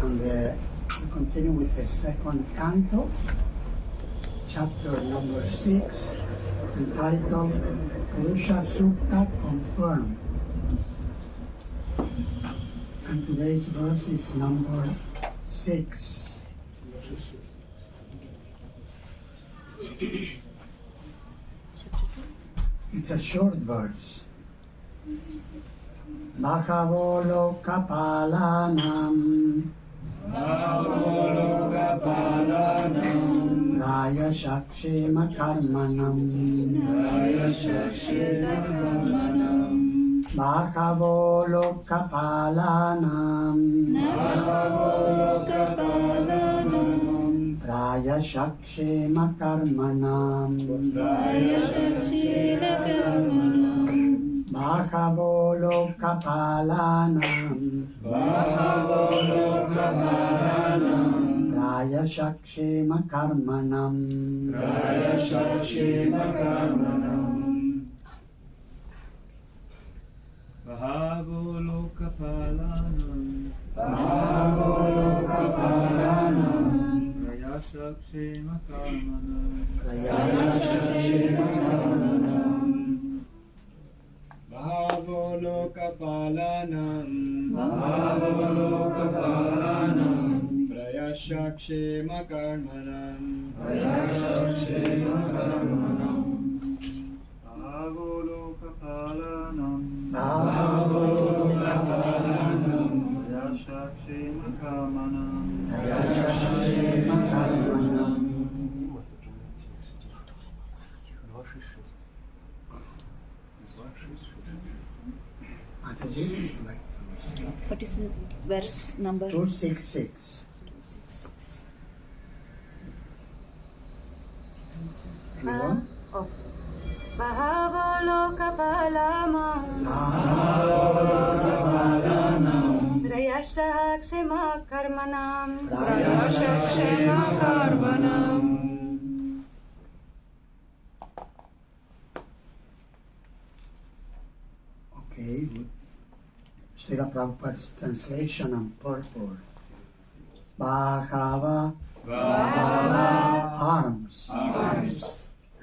And we continue with the second canto, chapter number 6, entitled Purusha Sukta Confirmed. And today's verse is number 6. It's a short verse. Bhagavo lokapalanam Raya Shakshema Karmanam Bhagavo lokapalanam Raya Shakshema Karmanam Bhagavo lokapalanam Raya Shakshema Karmanam Bhagavo lokapalanam Raya Shakshema Karmanam Bhagavo lokapalanam Prayashakshema karmanam Bhagavo lokapalanam Raya Shakshema Karmanam What is the verse number? 266. Anyone? Bhagavo lokapalanam Raya Shakshema Karmanam Okay, good. Srila Prabhupada's translation and purport. Bhagava arms.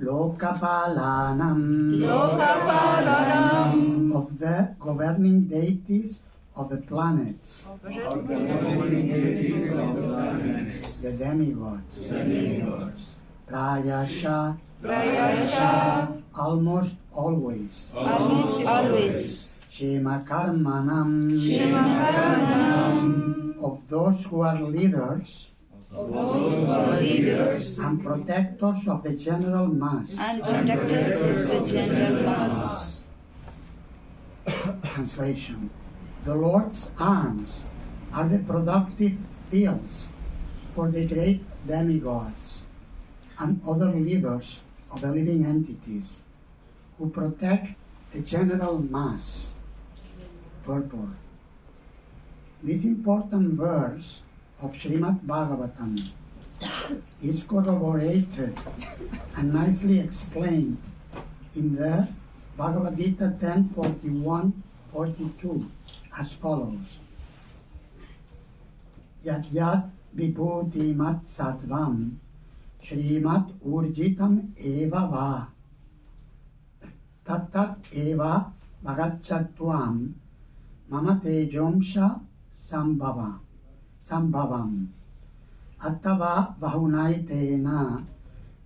Lokapalanam of the governing deities of the planets. The demigods. Prayasha almost always. Shema Karmanam of those who are leaders and protectors of the general mass. Translation. The Lord's arms are the productive fields for the great demigods and other leaders of the living entities who protect the general mass. Purport. This important verse of Srimad Bhagavatam is corroborated and nicely explained in the Bhagavad Gita 10:41-42 as follows. Yat yat vibhuti mat sattvam Srimat urjitam eva va tat tat eva vagachatvam mama tejomsha sambhavam attava vahunaitena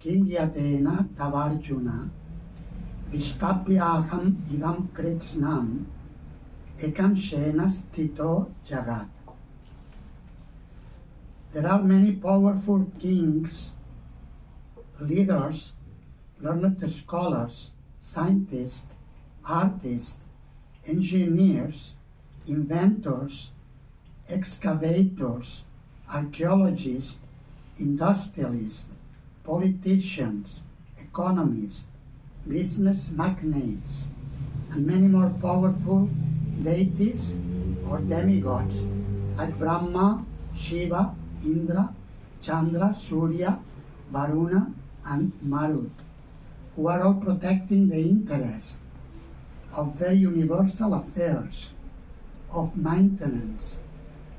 kim yatena tavarjuna vistapyaham idam kritsnam ekam shena stito jagat. There are many powerful kings, leaders, learned scholars, scientists, artists, engineers, inventors, excavators, archaeologists, industrialists, politicians, economists, business magnates, and many more powerful deities or demigods like Brahma, Shiva, Indra, Chandra, Surya, Varuna, and Marut, who are all protecting the interest of the universal affairs of maintenance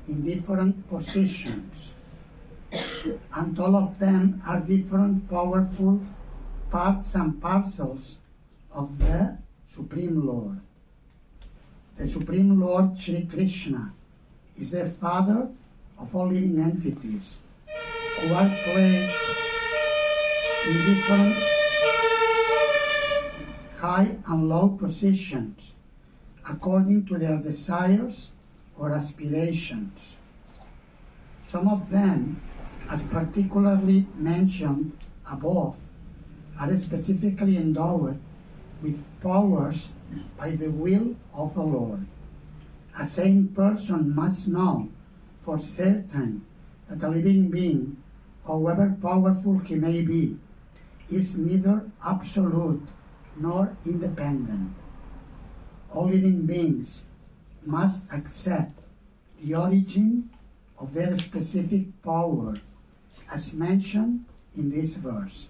in different positions, and all of them are different powerful parts and parcels of the Supreme Lord. The Supreme Lord Sri Krishna is the Father of all living entities who are placed in different high and low positions according to their desires or aspirations. Some of them, as particularly mentioned above, are specifically endowed with powers by the will of the Lord. A sane person must know for certain that a living being, however powerful he may be, is neither absolute nor independent. All living beings must accept the origin of their specific power, as mentioned in this verse.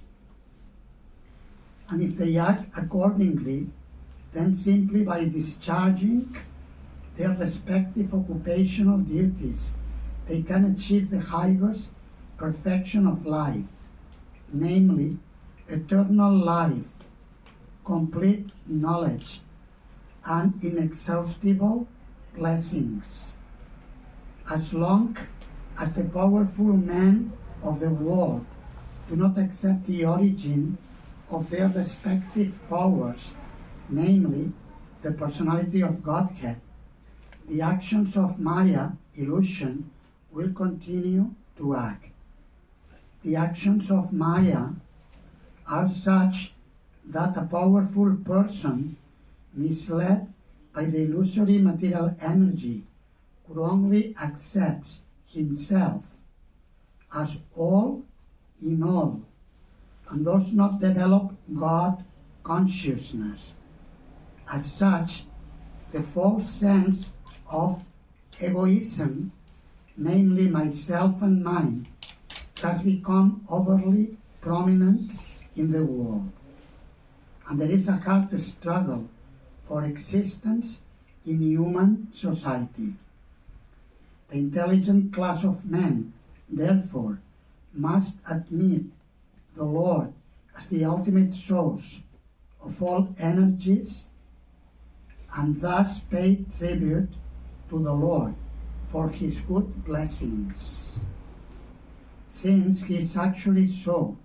And if they act accordingly, then simply by discharging their respective occupational duties, they can achieve the highest perfection of life, namely eternal life, complete knowledge, and inexhaustible blessings. As long as the powerful men of the world do not accept the origin of their respective powers, namely the personality of Godhead, the actions of Maya, illusion, will continue to act. The actions of Maya are such that a powerful person, misled by the illusory material energy, who only accepts himself as all in all, and does not develop God consciousness. As such, the false sense of egoism, namely myself and mine, has become overly prominent in the world. And there is a hard struggle for existence in human society. The intelligent class of men, therefore, must admit the Lord as the ultimate source of all energies, and thus pay tribute to the Lord for his good blessings. Since he is actually so,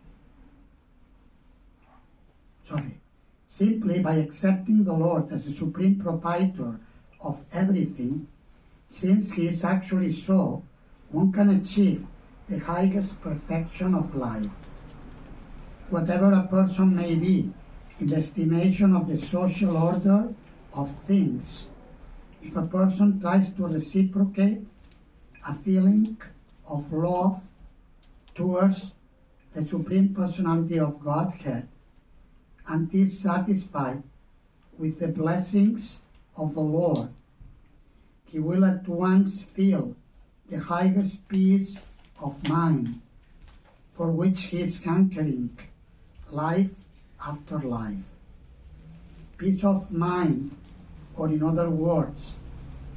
simply by accepting the Lord as the supreme proprietor of everything, since he is actually so, one can achieve the highest perfection of life. Whatever a person may be in the estimation of the social order of things, if a person tries to reciprocate a feeling of love towards the Supreme Personality of Godhead and is satisfied with the blessings of the Lord, he will at once feel the highest peace of mind, for which he is hankering life after life. Peace of mind, or in other words,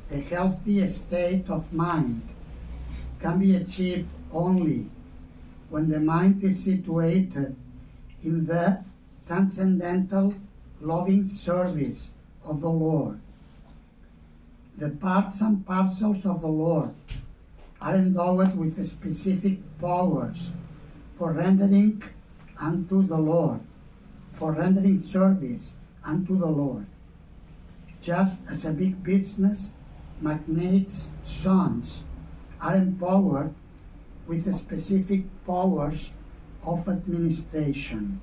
the healthy state of mind, can be achieved only when the mind is situated in the transcendental loving service of the Lord. The parts and parcels of the Lord are endowed with specific powers for rendering unto the Lord, for rendering service unto the Lord, just as a big business magnate's sons are empowered with the specific powers of administration.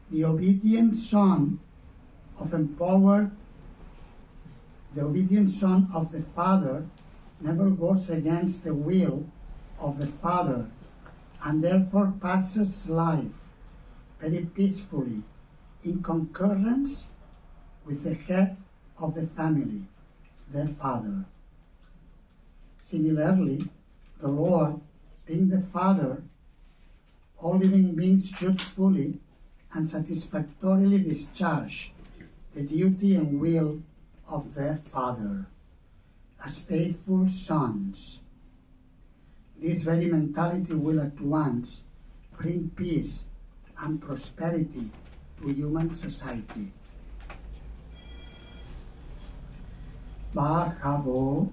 The obedient son of the Father never goes against the will of the Father, and therefore passes life very peacefully in concurrence with the head of the family, their father. Similarly, the Lord, being the Father, all living beings should fully and satisfactorily discharge the duty and will of their Father. as faithful sons. This very mentality will at once bring peace and prosperity to human society. Bhagavo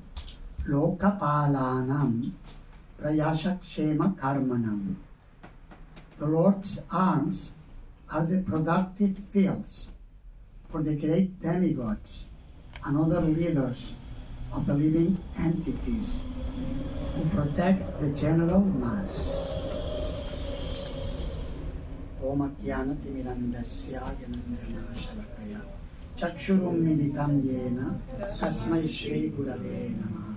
lokapalanam prayashakshema karmanam. The Lord's arms are the productive fields for the great demigods and other leaders of the living entities who protect the general mass. Om Jnanati Mirandasya Gyanandana Shalakaya Chakshurum Militam Yena Tasmai Shri Gurave Namah.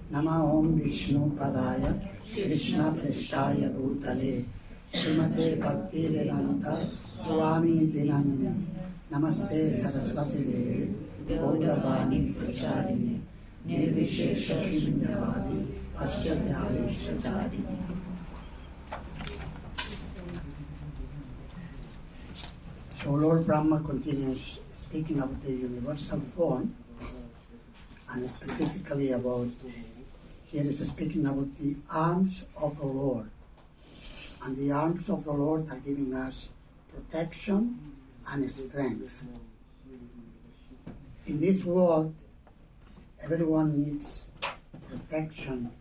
Nama Om Vishnu Padaya Krishna Prestaya Bhutale Srimate Bhakti Vedanta Swami Niti Namine Namaste Saraswati Devi Gauravani Pracharini Nirvishesha Shunyavadi Paschadhyali Shatarini. So Lord Brahma continues speaking about the universal form, and specifically about, here is speaking about the arms of the Lord. And the arms of the Lord are giving us protection and strength. In this world, everyone needs protection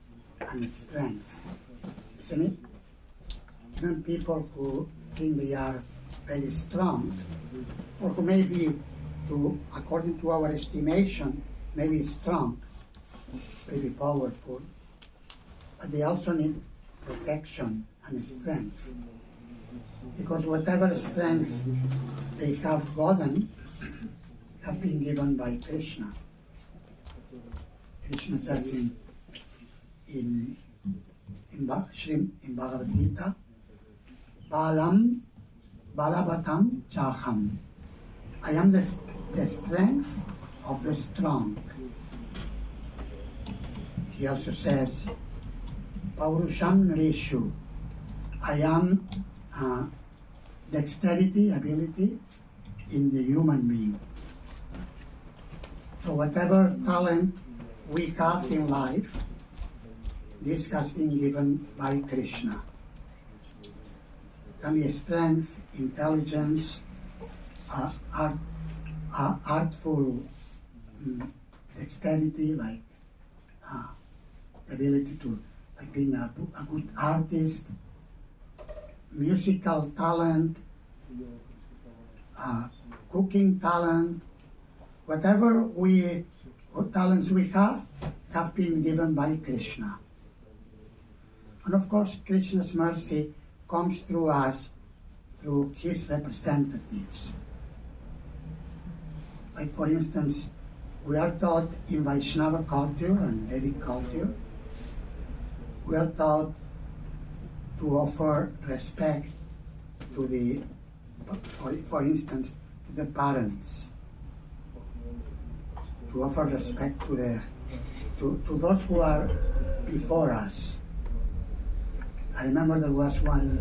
and strength, isn't it? Even people who think they are very strong, or who may be, according to our estimation, maybe strong, maybe powerful, but they also need protection and strength. Because whatever strength they have gotten have been given by Krishna. Krishna says in Bhagavad Gita, Bhagavatam Chaham. I am the strength of the strong. He also says, Paurusham Reshu. I am dexterity, ability in the human being. So whatever talent we have in life, this has been given by Krishna. Can be strength, intelligence, artful dexterity, like the ability to, like being a good artist, musical talent, cooking talent, whatever talents we have been given by Krishna. And of course, Krishna's mercy comes through us, through his representatives. Like for instance, we are taught in Vaishnava culture and Vedic culture, we are taught to offer respect to the, for instance, to the parents, to offer respect to those who are before us. I remember there was one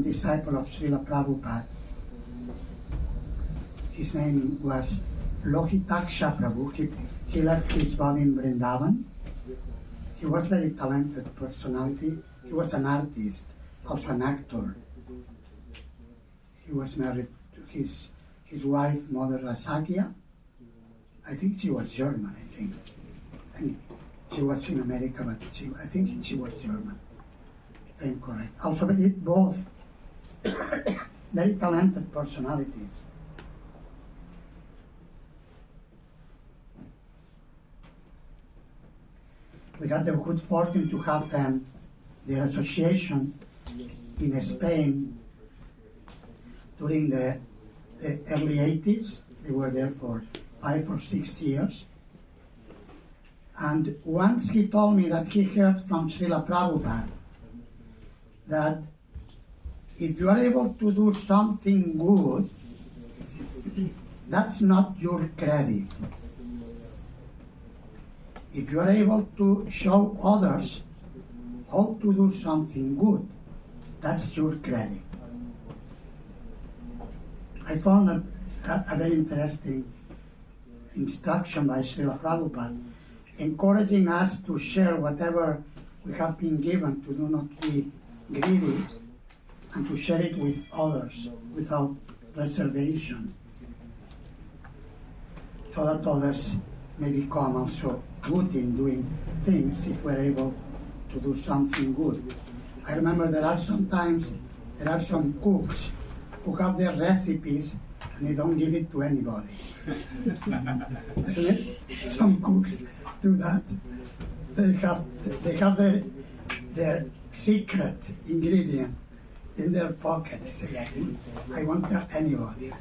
disciple of Srila Prabhupada. His name was Lohitaksha Prabhu. He left his body in Vrindavan. He was a very talented personality. He was an artist, also an actor. He was married to his wife, Mother Rasagya. I think she was German, And she was in America, but I think she was German. If I'm correct. Also, both very talented personalities. We had the good fortune to have them, their association in Spain during the early 80s. They were there for 5 or 6 years. And once he told me that he heard from Srila Prabhupada that if you are able to do something good, that's not your credit. If you are able to show others how to do something good, that's your credit. I found that a very interesting instruction by Srila Prabhupada. encouraging us to share whatever we have been given, to do not be greedy, and to share it with others without reservation, so that others may become also good in doing things if we're able to do something good. I remember there are some cooks who have their recipes and they don't give it to anybody. Isn't it? Some cooks do that. They have their secret ingredient in their pocket. They say, I won't tell anybody.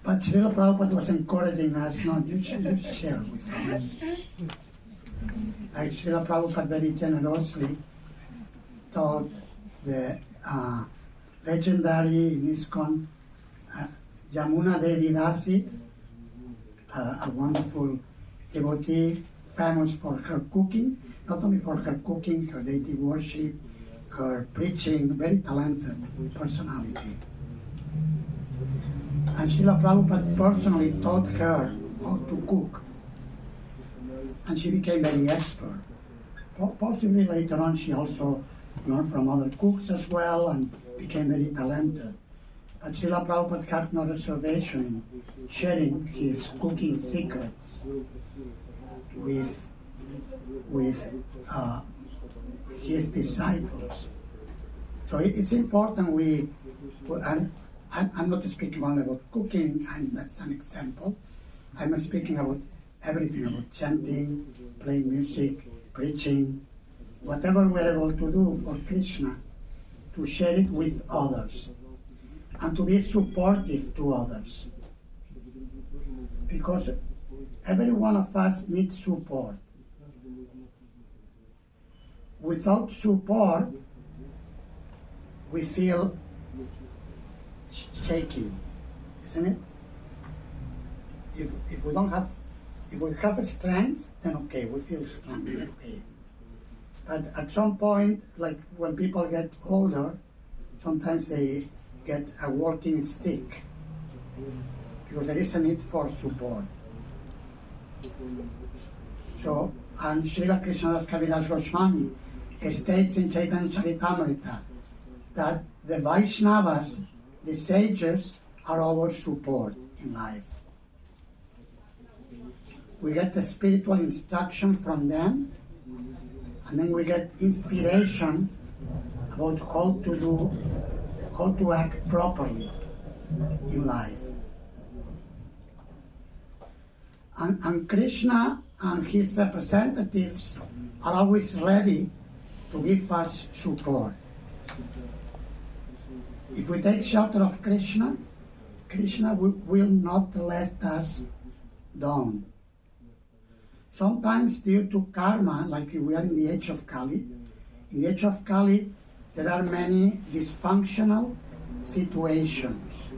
But Srila Prabhupada was encouraging us, no, you should share with others. Like Srila Prabhupada very generously taught the legendary in ISKCON Yamuna Devi Dasi, a wonderful devotee, famous for her cooking, not only for her cooking, her deity worship, her preaching, very talented personality. And Srila Prabhupada personally taught her how to cook. And she became very expert. Possibly later on she also learned from other cooks as well and became very talented. But Srila Prabhupada had no reservation in sharing his cooking secrets with his disciples. So it's important I'm not speaking only about cooking, and that's an example. I'm speaking about everything, about chanting, playing music, preaching, whatever we're able to do for Krishna, to share it with others, and to be supportive to others. Because every one of us needs support. Without support, we feel shaking, isn't it? If we have strength, then okay, we feel strong, okay. But at some point, like when people get older, sometimes they get a walking stick because there is a need for support. So, and Srila Krishnadas Kaviraj Goswami states in Chaitanya Charitamrita that the Vaishnavas, the sages, are our support in life. We get the spiritual instruction from them, and then we get inspiration about how to act properly in life. And Krishna and his representatives are always ready to give us support. If we take shelter of Krishna, Krishna will not let us down. Sometimes due to karma, like we are in the age of Kali, in the age of Kali, there are many dysfunctional situations.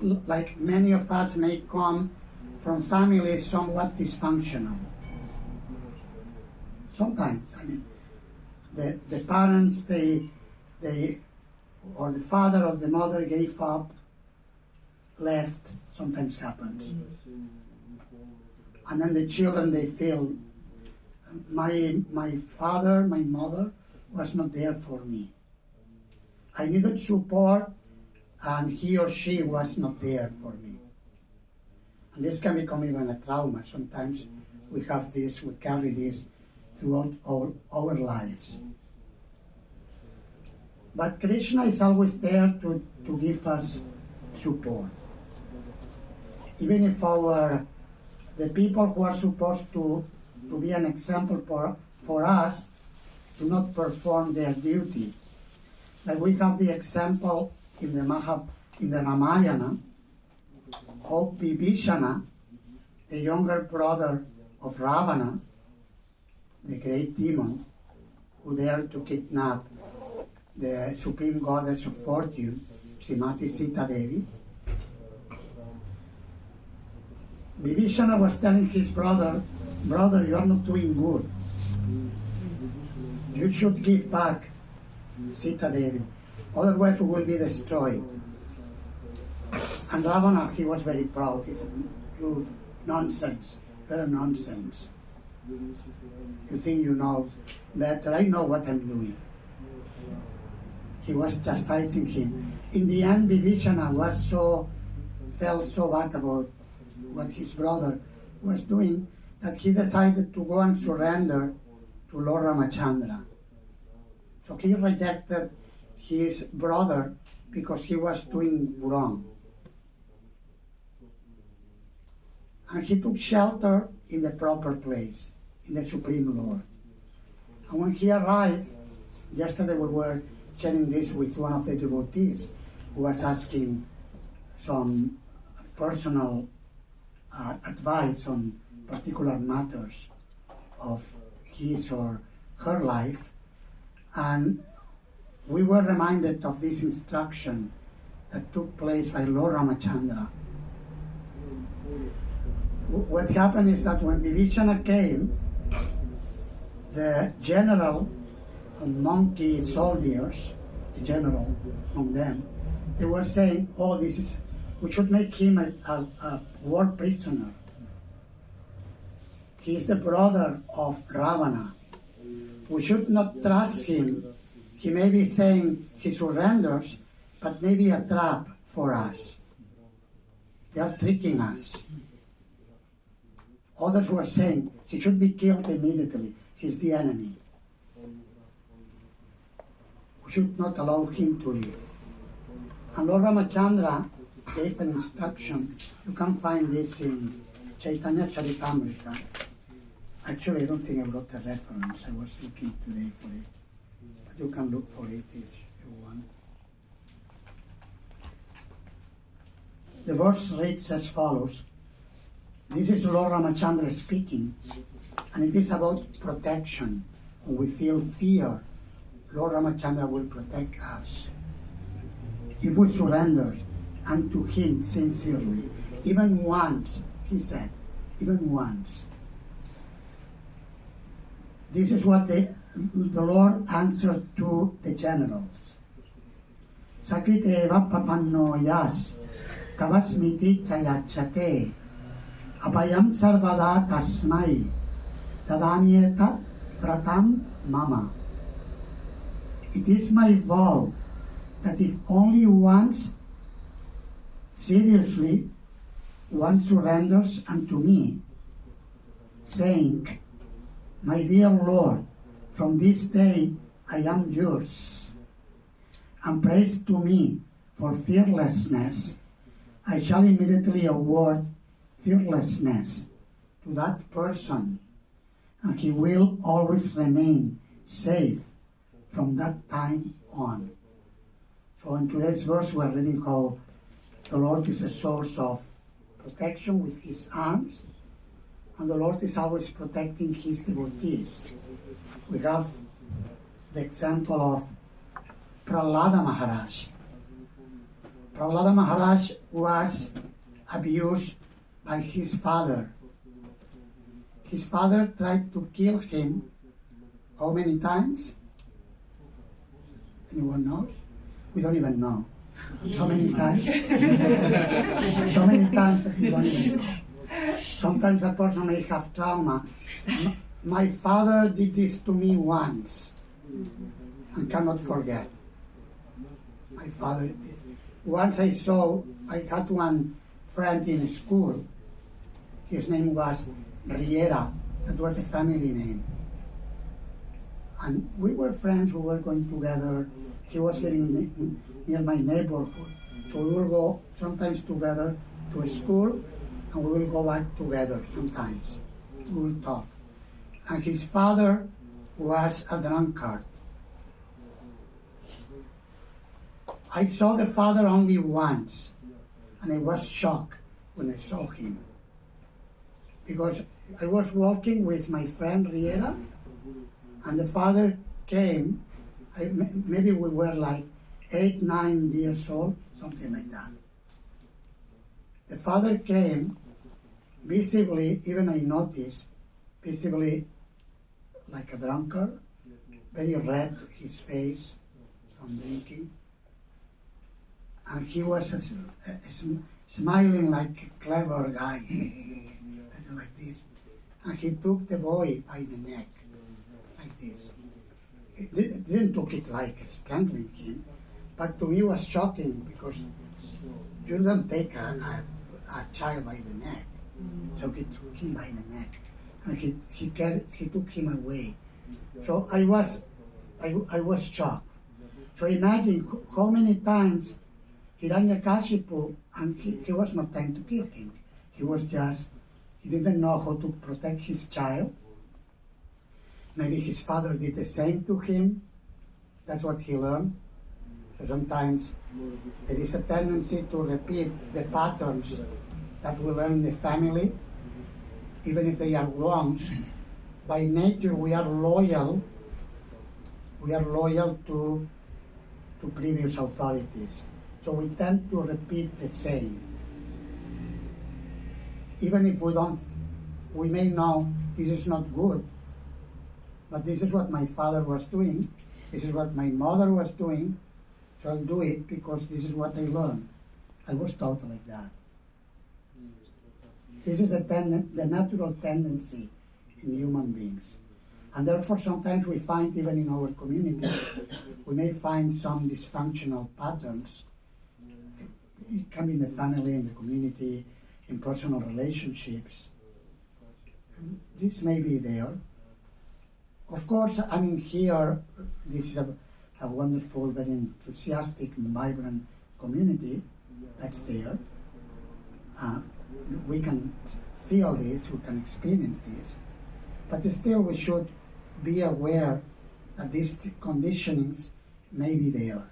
Like many of us may come from families somewhat dysfunctional. Sometimes, I mean, the parents, or the father or the mother gave up, left, sometimes happens. And then the children, they feel, my father, my mother was not there for me. I needed support, and he or she was not there for me. And this can become even a trauma. Sometimes we have this, we carry this throughout our lives. But Krishna is always there to give us support. Even if the people who are supposed to be an example for us do not perform their duty. Like we have the example in the Ramayana of Vibhishana, the younger brother of Ravana, the great demon, who dared to kidnap the supreme goddess of fortune, Srimati Sita Devi. Vibhishana was telling his brother, you are not doing good. You should give back Sita Devi, otherwise we will be destroyed. And Ravana, he was very proud. He said, you nonsense, very nonsense. You think you know better. I know what I'm doing. He was chastising him. In the end, Vibhishana felt so bad about what his brother was doing that he decided to go and surrender to Lord Ramachandra. So he rejected his brother because he was doing wrong. And he took shelter in the proper place, in the Supreme Lord. And when he arrived, yesterday we were sharing this with one of the devotees who was asking some personal advice on particular matters of his or her life. And we were reminded of this instruction that took place by Lord Ramachandra. What happened is that when Vibhishana came, the general monkey soldiers, the general among them, they were saying, oh, we should make him a war prisoner. He is the brother of Ravana. We should not trust him. He may be saying he surrenders, but maybe a trap for us. They are tricking us. Others were saying he should be killed immediately. He's the enemy. We should not allow him to live. And Lord Ramachandra gave an instruction. You can find this in Chaitanya Charitamrita. Actually, I don't think I wrote a reference. I was looking today for it. But you can look for it if you want. The verse reads as follows. This is Lord Ramachandra speaking, and it is about protection. When we feel fear, Lord Ramachandra will protect us. If we surrender unto him sincerely, even once, he said, even once. This is what the Lord answered to the generals. Sakrite eva papanno yas, tavasmiti chayachate, apayam sarvada tasmai, tadanyeta pratam mama. It is my vow that if only once, seriously, one surrenders unto me, saying, my dear Lord, from this day I am yours, and prays to me for fearlessness, I shall immediately award fearlessness to that person, and he will always remain safe from that time on. So in today's verse we are reading how the Lord is a source of protection with his arms, and the Lord is always protecting his devotees. We have the example of Prahlada Maharaj. Prahlada Maharaj was abused by his father. His father tried to kill him how many times? Anyone knows? We don't even know. So many times. So many times that we don't even know. Sometimes a person may have trauma. My father did this to me once and cannot forget. My father did. Once I had one friend in school. His name was Riera. That was the family name. And we were friends, we were going together. He was living near my neighborhood. So we will go sometimes together to school, and we will go back together sometimes. We will talk. And his father was a drunkard. I saw the father only once, and I was shocked when I saw him. Because I was walking with my friend Riera, and the father came. Maybe we were like 8, 9 years old, something like that. The father came, visibly, even I noticed, visibly like a drunkard, very red, his face from drinking. And he was smiling like a clever guy, like this. And he took the boy by the neck, like this. He didn't took it like strangling him, but to me it was shocking because you don't take a child by the neck. So he took him by the neck, and he took him away. So I was shocked. So imagine how many times Hiranyakashipu, and he was not trying to kill him. He didn't know how to protect his child. Maybe his father did the same to him. That's what he learned. So sometimes there is a tendency to repeat the patterns that we learn in the family, even if they are wrongs. By nature, we are loyal. We are loyal to previous authorities. So we tend to repeat the same. Even if we may know this is not good, but this is what my father was doing, this is what my mother was doing, so I'll do it because this is what I learned. I was taught like that. This is the natural tendency in human beings. And therefore sometimes we find, even in our community, we may find some dysfunctional patterns. It can be in the family, in the community, in personal relationships. This may be there. Of course, I mean, here, this is a wonderful, very enthusiastic, vibrant community that's there. We can feel this, we can experience this, but still we should be aware that these conditionings may be there.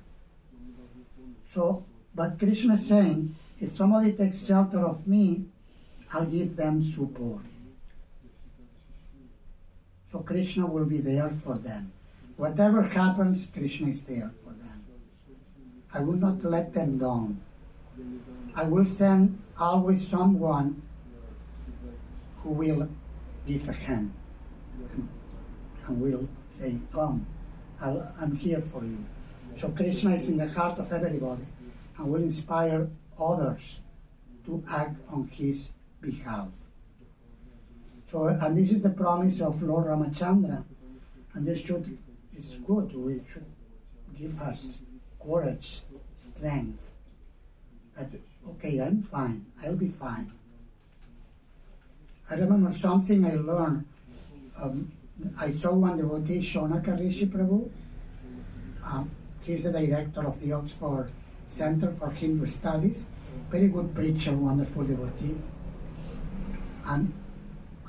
So, but Krishna is saying, if somebody takes shelter of me, I'll give them support. So Krishna will be there for them. Whatever happens, Krishna is there for them. I will not let them down. I will send always someone who will give a hand and will say, come, I'm here for you. So Krishna is in the heart of everybody and will inspire others to act on his behalf. So, and this is the promise of Lord Ramachandra, and this is good. We should give us courage, strength, that, okay, I'm fine, I'll be fine. I remember something I learned. I saw one devotee, Shonaka Rishi Prabhu. He's the director of the Oxford Center for Hindu Studies. Very good preacher, wonderful devotee. And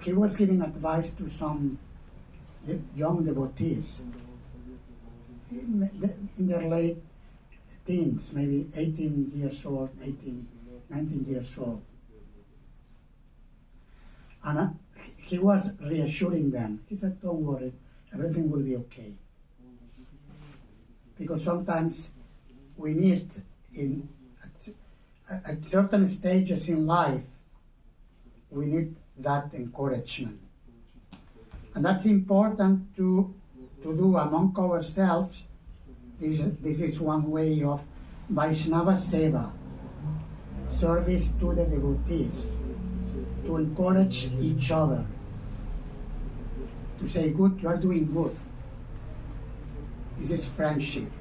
he was giving advice to some young devotees in their late teens, maybe 18 years old, 18, 19 years old. And he was reassuring them. He said, don't worry, everything will be okay. Because sometimes we need, at certain stages in life, we need that encouragement. And that's important to do among ourselves. This is one way of Vaishnava Seva, service to the devotees, to encourage each other, to say, good, you are doing good. This is friendship.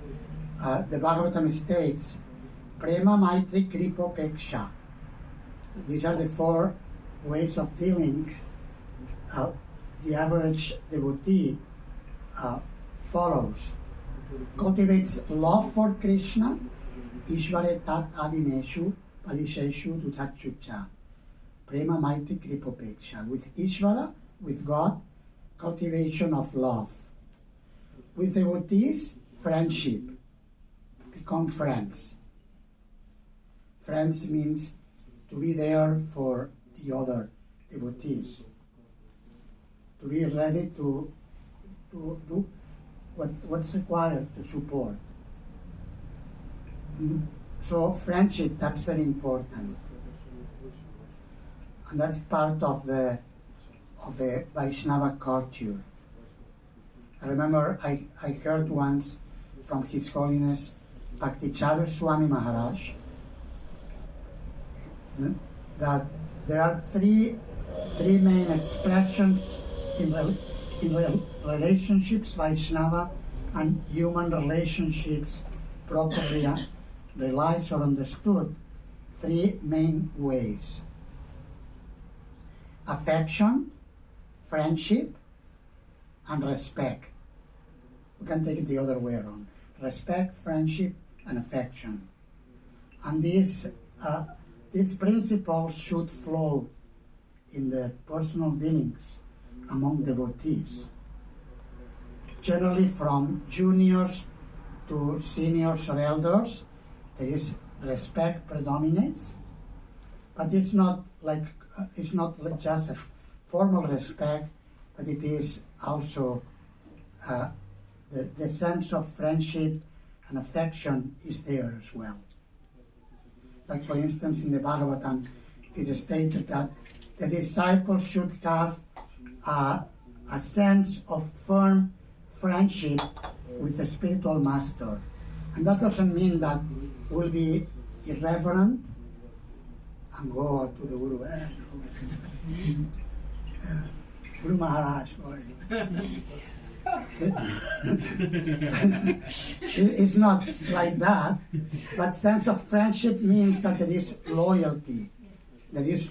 The Bhagavatam states, Prema, Maitri, Kripa, Peksha. These are the four ways of dealing the average devotee follows. Cultivates love for Krishna, Ishvare tat adineshu, palisheshu dutachucha. Prema maiti kripopeksha. With Ishvara, with God, cultivation of love. With devotees, friendship. Become friends. Friends means to be there for the other devotees. To be ready to do what's required to support. So friendship, that's very important. And that's part of the Vaishnava culture. I remember I heard once from His Holiness Bhaktichara Swami Maharaj. that there are three main expressions in relationships, Vaishnava, and human relationships properly realized or understood. Three main ways: affection, friendship, and respect. We can take it the other way around: respect, friendship, and affection. And these principles should flow in the personal dealings among devotees. Generally, from juniors to seniors or elders, there is respect predominates, but it's not like just a formal respect, but it is also the sense of friendship and affection is there as well. Like for instance, in the Bhagavatam, it is stated that the disciples should have a sense of firm friendship with the spiritual master. And that doesn't mean that we'll be irreverent and go to the Guru, Guru Maharaj. It's not like that, but sense of friendship means that there is loyalty, there is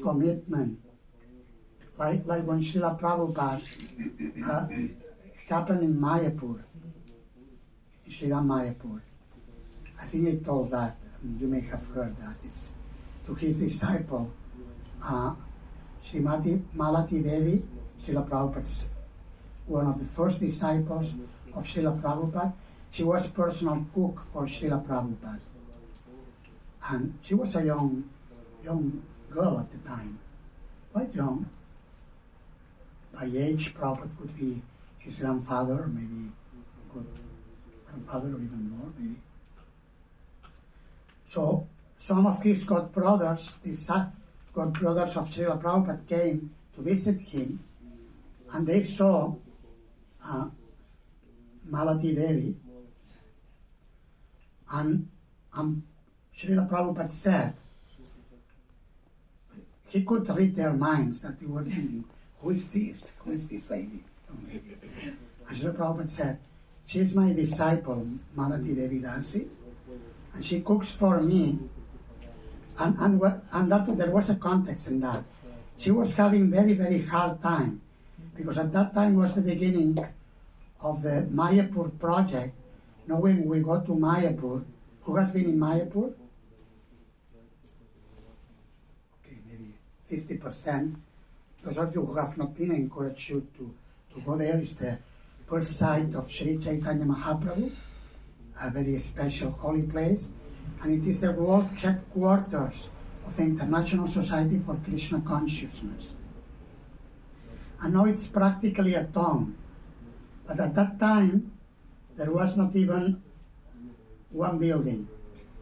commitment. Like when Srila Prabhupada happened in Mayapur, Srila Mayapur. I think he told that, you may have heard that. It's to his disciple, Srimati Malati Devi, Srila Prabhupada's one of the first disciples of Srila Prabhupada. She was personal cook for Srila Prabhupada. And she was a young girl at the time, quite young. By age, Prabhupada could be his grandfather, or maybe grandfather or even more, maybe. So some of his godbrothers, godbrothers of Srila Prabhupada, came to visit him, and they saw Malati Devi, and Srila Prabhupada said, he could read their minds, that they were thinking, who is this lady? And Srila Prabhupada said, she is my disciple, Malati Devi Dasi, and she cooks for me. And that, there was a context in that. She was having very, very hard time, because at that time was the beginning of the Mayapur project. Now when we go to Mayapur, who has been in Mayapur? Okay, maybe 50%. Those of you who have not been, I encourage you to go there. It's the birth site of Sri Chaitanya Mahaprabhu, a very special holy place. And it is the world headquarters of the International Society for Krishna Consciousness. And now it's practically a town. But at that time, there was not even one building.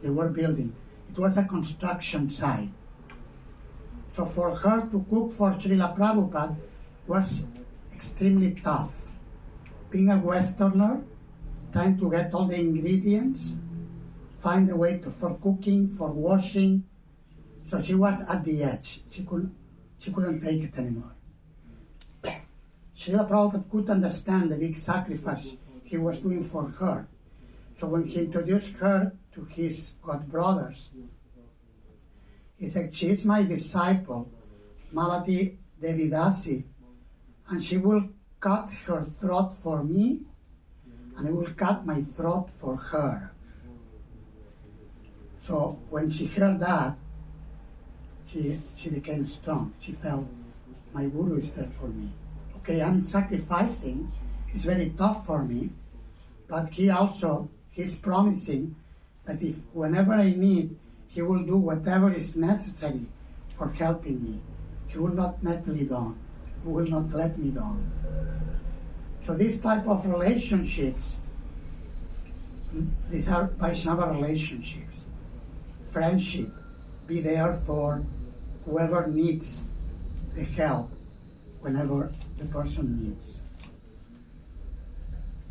They were building. It was a construction site. So for her to cook for Srila Prabhupada was extremely tough. Being a Westerner, trying to get all the ingredients, find a way for cooking, for washing. So she was at the edge. She couldn't take it anymore. Srila Prabhupada could understand the big sacrifice he was doing for her. So when he introduced her to his godbrothers, he said, she is my disciple, Malati Devi Dasi, and she will cut her throat for me, and I will cut my throat for her. So when she heard that, she became strong. She felt, my Guru is there for me. Okay, I'm sacrificing. It's very tough for me, but he's promising that if whenever I need, he will do whatever is necessary for helping me. He will not let me down. He will not let me down. So these type of relationships, these are Vaishnava relationships. Friendship, be there for whoever needs the help whenever the person needs.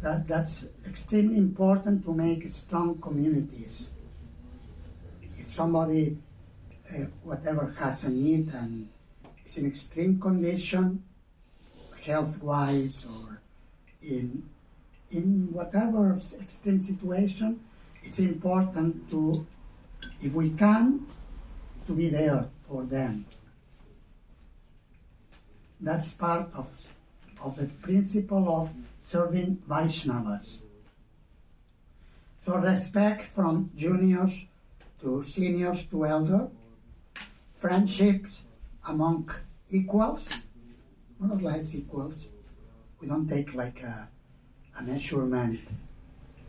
That's extremely important to make strong communities. If somebody whatever has a need and is in extreme condition, health-wise or in whatever extreme situation, it's important to, if we can, to be there for them. That's part of the principle of serving Vaishnavas. So respect from juniors to seniors to elder, friendships among equals, more or less equals. We don't take like a measurement.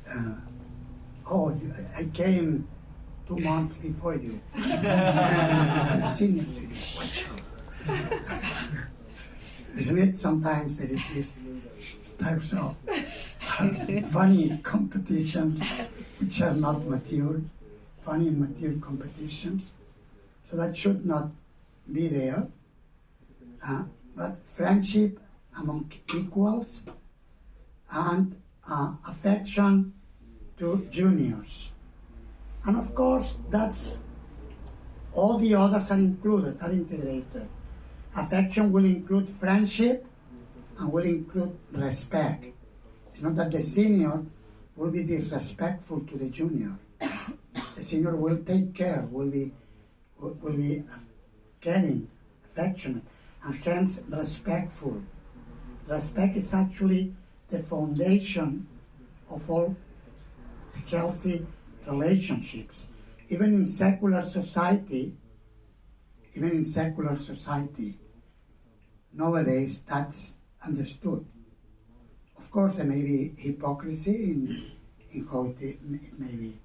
I came 2 months before you. I'm senior to you. Watch out. Isn't it? Sometimes there is this types of funny competitions which are not mature, funny and mature competitions. So that should not be there. But friendship among equals and affection to juniors. And of course, that's all the others are included, are integrated. Affection will include friendship and will include respect. It's not that the senior will be disrespectful to the junior. The senior will take care, will be caring, affectionate, and hence respectful. Respect is actually the foundation of all healthy relationships. Even in secular society, nowadays that's understood. Of course, there may be hypocrisy in how it may be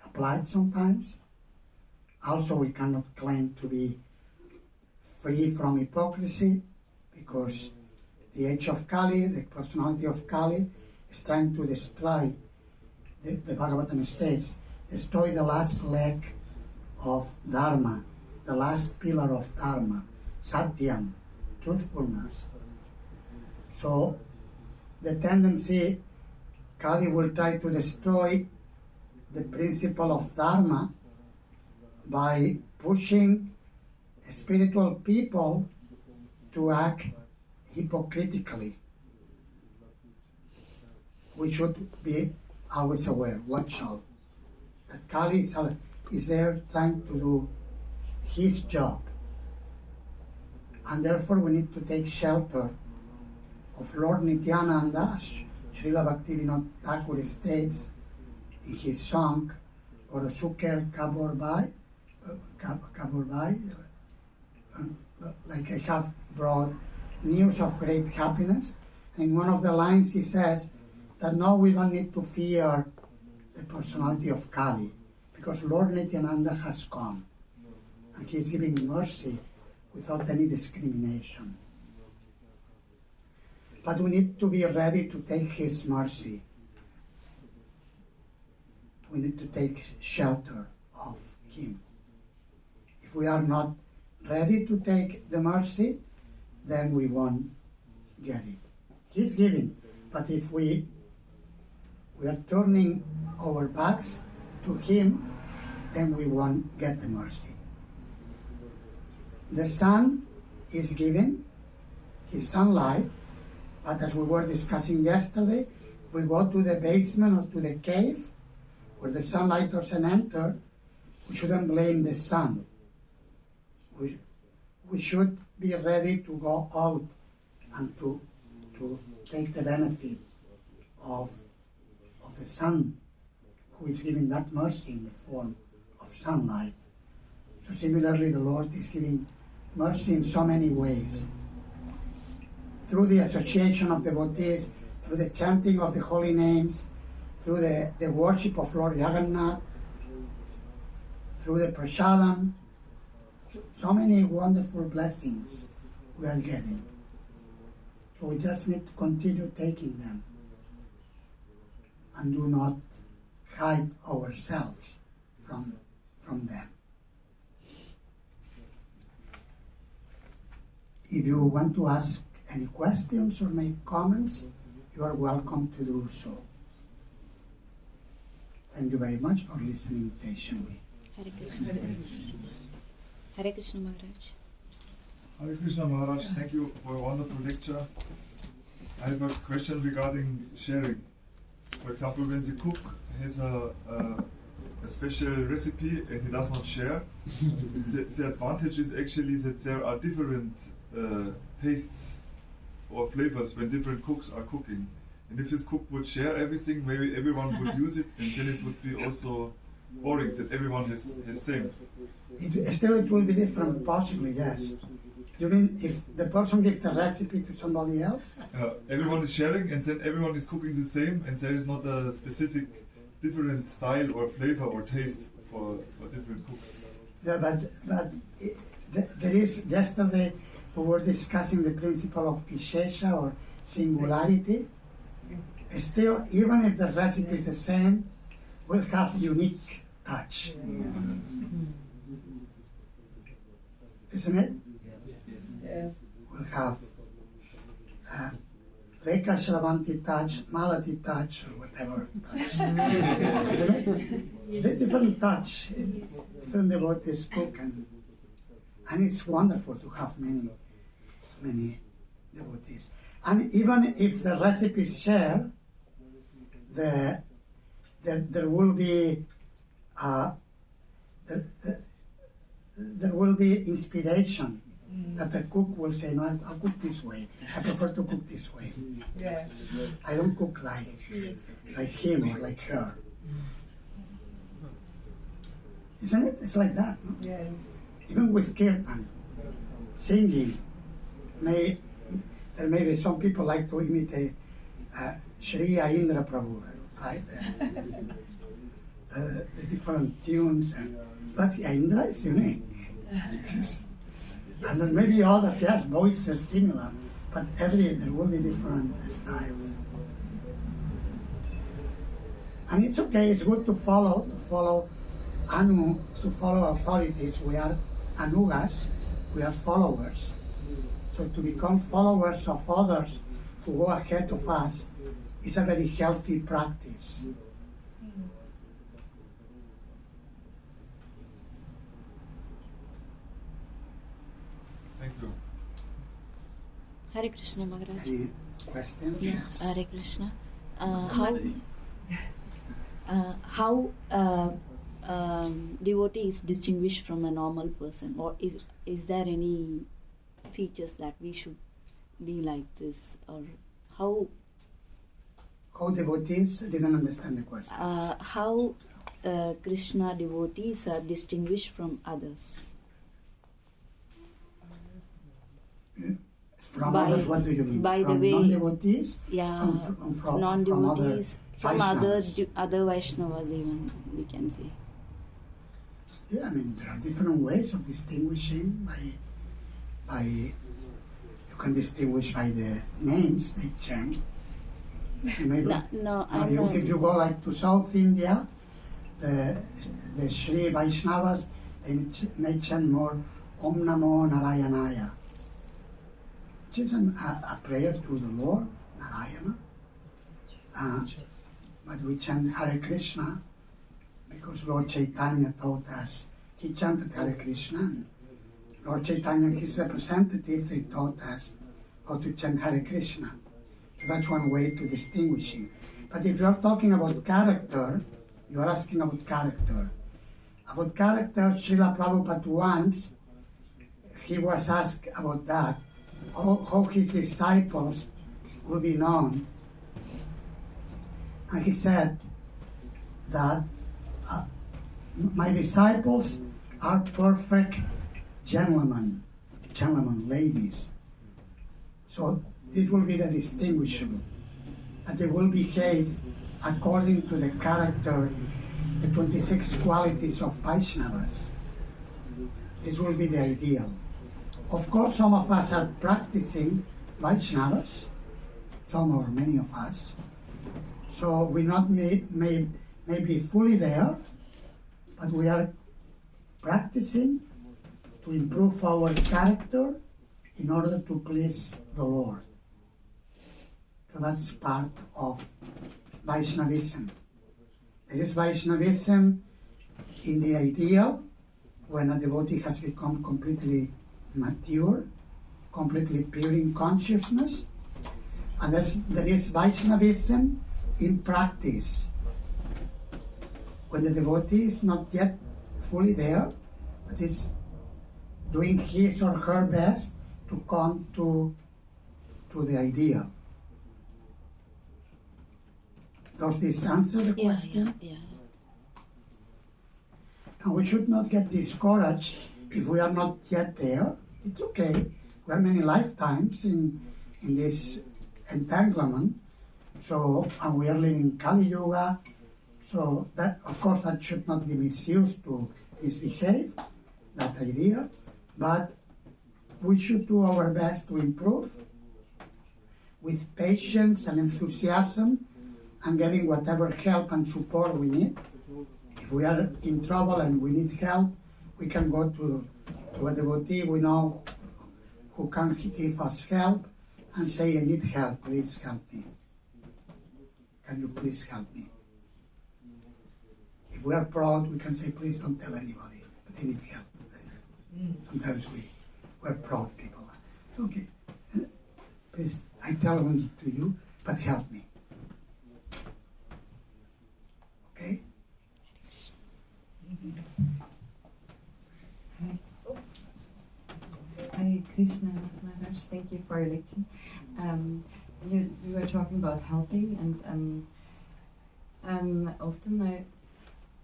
applied sometimes. Also, we cannot claim to be free from hypocrisy because the age of Kali, the personality of Kali, is trying to destroy, the Bhagavatam states, destroy the last leg of Dharma, the last pillar of Dharma, Satyam, truthfulness. So the tendency, Kali will try to destroy the principle of Dharma by pushing spiritual people to act hypocritically. We should be always aware, watch out, that Kali is there trying to do his job. And therefore we need to take shelter of Lord Nityananda, as Srila Bhaktivinoda Thakur states in his song, or Suker Kaborbai, like I have brought news of great happiness. And in one of the lines he says that no, we don't need to fear the personality of Kali, because Lord Nityananda has come and he is giving mercy without any discrimination. But we need to be ready to take his mercy. We need to take shelter of him. If we are not ready to take the mercy, then we won't get it. He's giving, but if we are turning our backs to him, then we won't get the mercy. The sun is giving his sunlight, but as we were discussing yesterday, if we go to the basement or to the cave where the sunlight doesn't enter, we shouldn't blame the sun. We should be ready to go out and to take the benefit of the sun, who is giving that mercy in the form of sunlight. So similarly, the Lord is giving mercy in so many ways. Through the association of devotees, through the chanting of the holy names, through the worship of Lord Jagannath, through the prasadam, so many wonderful blessings we are getting. So we just need to continue taking them and do not hide ourselves from them. If you want to ask any questions or make comments, you are welcome to do so. Thank you very much for listening patiently. Hare Krishna. Hare Krishna Maharaj. Hare Krishna Maharaj, thank you for a wonderful lecture. I have a question regarding sharing. For example, when the cook has a special recipe and he does not share, the advantage is actually that there are different tastes or flavors when different cooks are cooking. And if this cook would share everything, maybe everyone would use it, and then it would be also boring that everyone has same. It will be different, possibly, yes. You mean if the person gives the recipe to somebody else? Everyone is sharing, and then everyone is cooking the same, and there is not a specific different style or flavor or taste for different cooks. Yeah, there is, yesterday we were discussing the principle of vishesha or singularity. Still, even if the recipe is the same, we'll have unique touch. Isn't it? We'll have Rekha Shravanti touch, Malati touch, or whatever touch. Isn't it? The different touch, different devotees cook, and it's wonderful to have many devotees. And even if the recipes share, there will be there will be inspiration that the cook will say, no, I'll cook this way. I prefer to cook this way. Yeah. I don't cook like him or like her. Isn't it? It's like that. No? Yes. Even with kirtan, singing, there may be some people like to imitate Shri Indra Prabhu, right? The different tunes, but Indra is unique. And then maybe others, yes, voices similar, but there will be different styles. And it's okay, it's good to follow authorities. We are anugas, we are followers. So to become followers of others who go ahead of us is a very healthy practice. Thank you. Hare Krishna Maharaj. Any questions? Yeah, Yes. Hare Krishna. How devotee is distinguished from a normal person, or is there any features that we should be like this, or how devotees? I didn't understand the question. how Krishna devotees are distinguished from others? From others, what do you mean? By from the way, non-devotees? Yeah, From non-devotees, from other Vaishnavas? other Vaishnavas even, we can say. Yeah, I mean, there are different ways of distinguishing by you can distinguish by the names they change. Maybe, if you go like to South India, the Sri Vaishnavas, they may chant more Om Namo Narayanaya, which is a prayer to the Lord, Narayana. But we chant Hare Krishna because Lord Chaitanya taught us. He chanted Hare Krishna. And Lord Chaitanya and his representative, they taught us how to chant Hare Krishna. So that's one way to distinguish him. But if you're talking about character, you're asking about character. About character, Srila Prabhupada once, he was asked about that, how his disciples will be known. And he said that my disciples are perfect gentlemen, ladies. So this will be the distinguishable, that they will behave according to the character, the 26 qualities of Vaishnavas. This will be the ideal. Of course, some of us are practicing Vaishnavas, some or many of us. So we not may be fully there, but we are practicing to improve our character in order to please the Lord. So that's part of Vaishnavism. There is Vaishnavism in the ideal, when a devotee has become completely mature, completely pure in consciousness. And there is Vaishnavism in practice. When the devotee is not yet fully there, but is doing his or her best to come to the idea. Does this answer the question? Yeah. And we should not get discouraged if we are not yet there. It's okay. We are many lifetimes in this entanglement. So, and we are living Kali Yuga. So that, of course, that should not be misused to misbehave, that idea. But we should do our best to improve with patience and enthusiasm and getting whatever help and support we need. If we are in trouble and we need help, we can go to a devotee we know who can give us help and say, I need help, please help me. Can you please help me? If we are proud, we can say, please don't tell anybody, but I need help. Sometimes we're proud people. Okay, please, I tell only to you, but help me. Okay? Hare Krishna, Maharaj. Thank you for your lecture. You were talking about helping, and often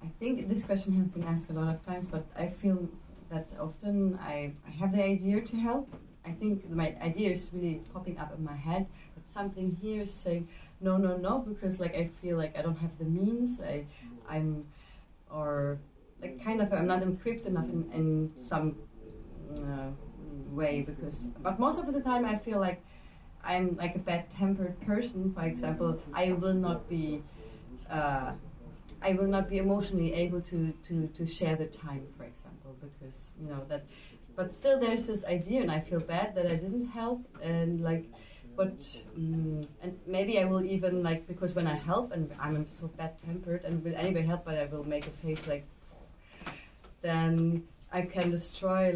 I think this question has been asked a lot of times, but I feel that often I have the idea to help. I think my idea is really popping up in my head, but something here is saying no, because like I feel like I don't have the means. I'm not equipped enough in some way, but most of the time I feel like I'm like a bad-tempered person. For example, I will not be emotionally able to share the time, for example, because that. But still, there's this idea, and I feel bad that I didn't help, and and maybe I will even because when I help and I'm so bad-tempered and will anyway help, but I will make a face then I can destroy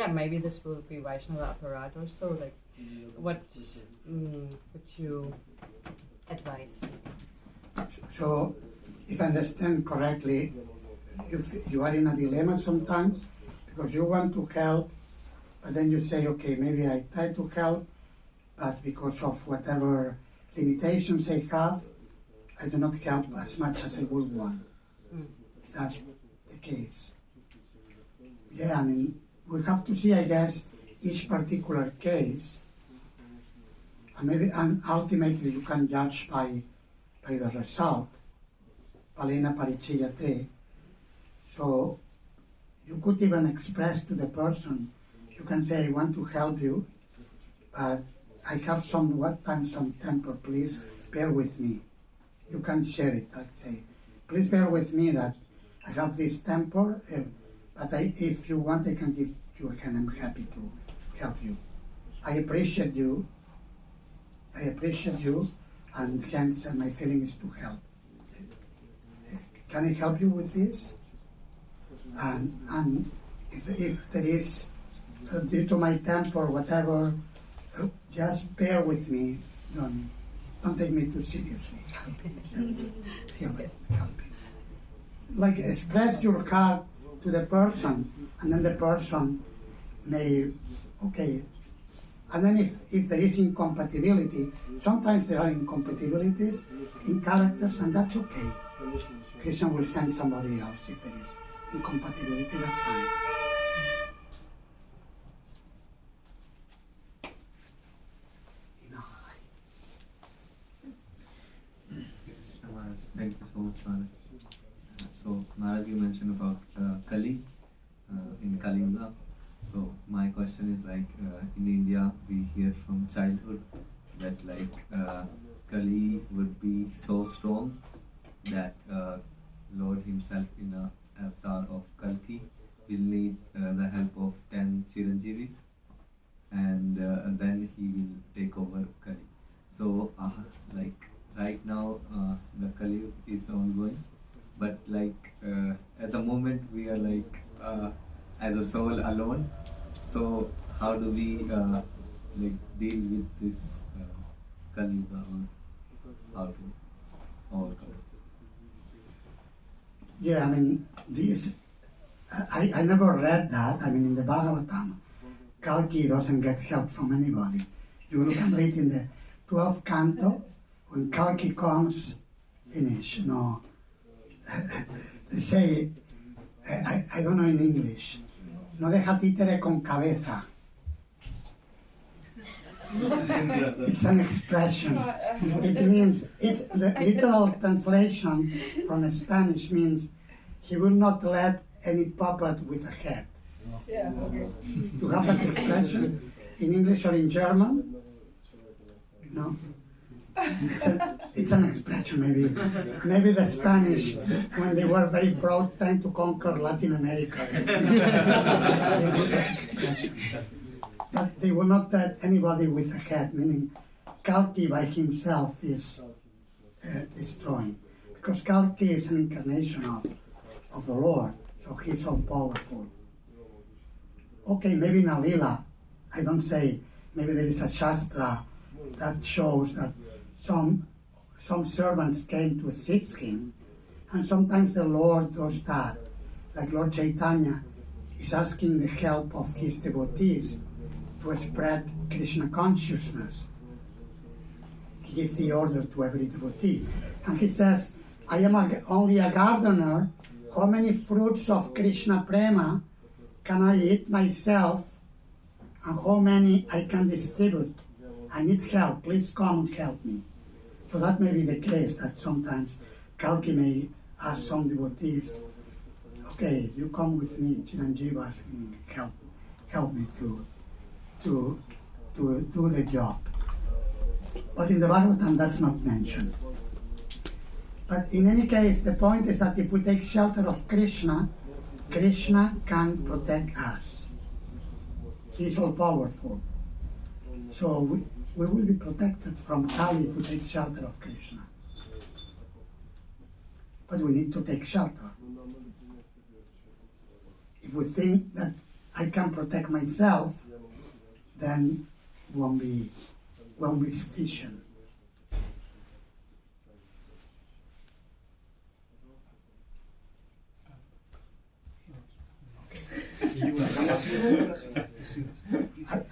maybe this will be Vaishnava apparat or so. What would you advise? So, if I understand correctly, you are in a dilemma sometimes because you want to help, but then you say, okay, maybe I try to help, but because of whatever limitations I have, I do not help as much as I would want. Is that the case? Yeah, I mean, we have to see, I guess, each particular case, and ultimately you can judge by the result. Palena parichayate. So you could even express to the person, you can say, I want to help you, but I have some temper, please bear with me. You can share it, I'd say, please bear with me that I have this temper, but if you want, I can give you a hand. I'm happy to help you. I appreciate you, and hence my feeling is to help. Can I help you with this? And if there is, due to my temper, whatever, just bear with me. Don't take me too seriously. Help me. Like express your heart to the person, and then the person may, okay. And then if there is incompatibility, sometimes there are incompatibilities in characters, and that's okay. Krishna will send somebody else if there is incompatibility, that's fine. Thank you so much, Maharaj. So, Maharaj, you mentioned about Kali in Kali Yuga. So, my question is in India, we hear from childhood that Kali would be so strong that Lord himself in a avatar of Kalki will need the help of 10 Chiranjeevis, and then he will take over Kali. So, right now, the Kali is ongoing, but at the moment we are like deal with this Kali Yuga, or how to overcome it? Yeah, I mean, this, I never read that. I mean, in the Bhagavatam, Kalki doesn't get help from anybody. You look and read in the 12th canto, when Kalki comes, finish, no. They say, I don't know in English, no deja títere con cabeza. It's an expression. It means, the literal translation from Spanish means he will not let any puppet with a head. Yeah, okay. You have that expression in English or in German? No? It's an expression, maybe. Maybe the Spanish, when they were very proud trying to conquer Latin America, they put that expression. But they will not let anybody with a head, meaning Kalki by himself is destroying. Because Kalki is an incarnation of the Lord, so he's all powerful. Okay, maybe in Alila, I don't say, maybe there is a Shastra that shows that some servants came to assist him, and sometimes the Lord does that. Like Lord Chaitanya is asking the help of his devotees to spread Krishna consciousness. He gives the order to every devotee. And he says, I am only a gardener. How many fruits of Krishna Prema can I eat myself? And how many I can distribute? I need help. Please come and help me. So that may be the case, that sometimes Kalki may ask some devotees, okay, you come with me, Chiranjivas, and help me to do the job. But in the Bhagavatam, that's not mentioned. But in any case, the point is that if we take shelter of Krishna, Krishna can protect us. He is all powerful. So we will be protected from Kali if we take shelter of Krishna. But we need to take shelter. If we think that I can protect myself, then won't be sufficient.